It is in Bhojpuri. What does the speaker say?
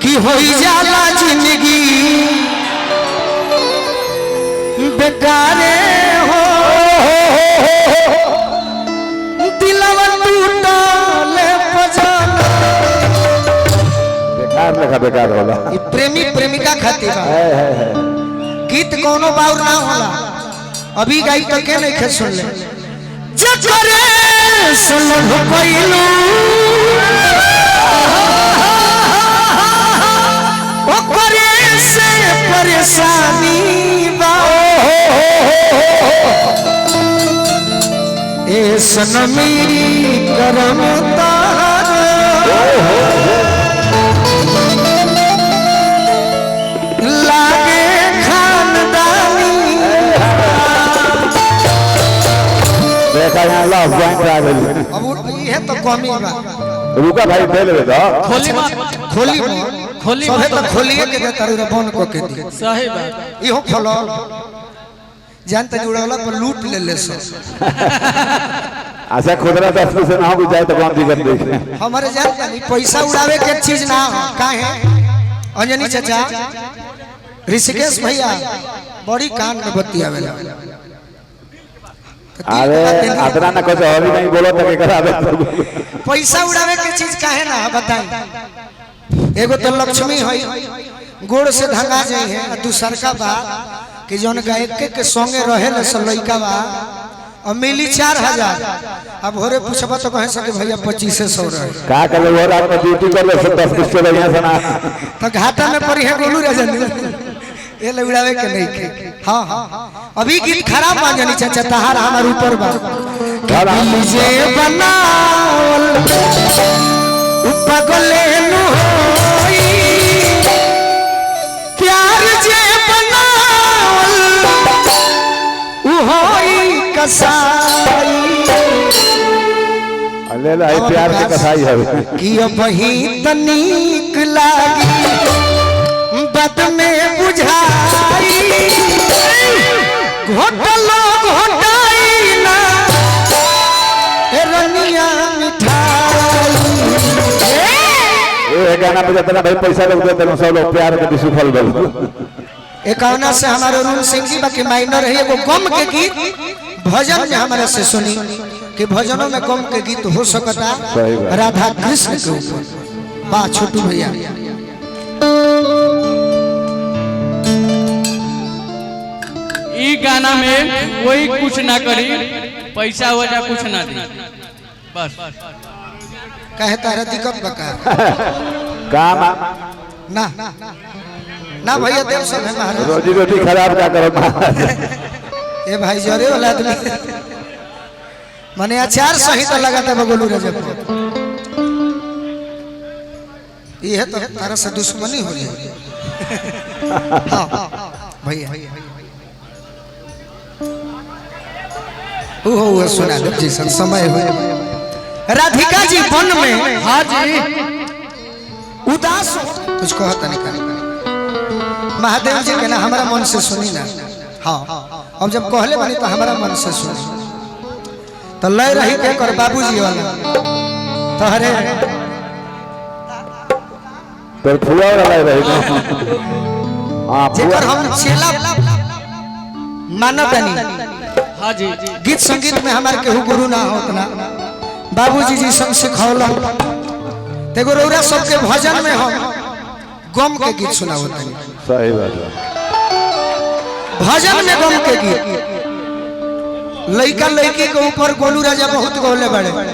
कि होई जाला जिंदगी बेकारे हो दिलवा टूटले पजाना बेकार लगा बेकार होला प्रेमी प्रेमिका खातिर गीत कोनो बाउर ना होला अभी गाई तो के नहीं खे सुन ले जकरे सलह कोइलू ओकरे से परेशानी बा ए सनमी करम लागे खानदानी देखा यहाँ लव ज्वाइन ट्रैवल अब ये तो कमी बा रुका भाई दे ले तो खोली खोली सबे तो खोलिए के दे तारू बन को के दी सही बात इहो खोलो जानते जुड़ावला पर लूट ले ले सो अच्छा खुदरा 10% ना हो जाए तो कौन दिक्कत देख हमारे जान जानी पैसा उड़ावे के चीज ना काहे अंजनी चाचा ऋषिकेश भैया बड़ी कान में बत्ती आवेला अरे अतना ना कुछ और नहीं बोलो तो केकरा पैसा उड़ावे के चीज काहे ना बताई एगो तो लक्ष्मी होई गोड़ से धंगा जाई है दूसर का बा कि जोन गायक के संगे रहेले सब लइका बा और मिली 4000 अब होरे पूछबा तो कहे सके भैया 2500 रहे का कर ले और रात में ड्यूटी कर ले 10 कुछ के बढ़िया सुना तो घाटा में पड़ी है गोलू राजन ये ले उड़ावे के नहीं के हां अभी गीत खराब बा जानी चाचा तहार हमार ऊपर बा मुझे बनावल उपगले नु होई प्यार जे बनावल उ होई कसाई ले ले प्यार के कसाई है कि अब ही तनीक लागी बद में बुझाई घोटलो घोटाई ना रनिया मिठाई ए गाना पे जितना भाई पैसा लोग देते हैं सब लोग प्यार के सुफल दल एकावना से हमारे अरुण सिंह जी बाकी माइनर है वो गम के गीत भजन में हमारे से सुनी कि भजनों में गम के गीत हो सकता राधा कृष्ण के ऊपर बा छोटू भैया ई गाना में कोई कुछ ना करी पैसा वजह कुछ ना दी बस कहता है दिक्कत बका काम ना ना भैया देव सब है महाराज रोजी रोटी खराब क्या करो ए भाई जोरे वाला आदमी माने अचार सही तो लगाता बगोलू रजब ये तो तारा से दुश्मनी हो रही है हां भैया वो सुना दो जी समय हो राधिका जी वन में हाँ जी उदास कुछ कहता नहीं कर महादेव जी के ना हमारा मन से सुनी ना हाँ अब जब कहले बनी तो हमारा मन से सुनी तो लय रही के कर बाबूजी वाला तो हरे तो फुआ वाला रही हां जेकर हम चेला मानतानी हाँ जी गीत संगीत में हमारे केहू गुरु ना हो उतना बाबूजी जी संग सिखौल तेगो रौरा सबके भजन में हम गम के गीत सुनावत हनी सही बात है भजन में गम के गीत लइका लइकी के ऊपर गोलू राजा बहुत गौले बड़े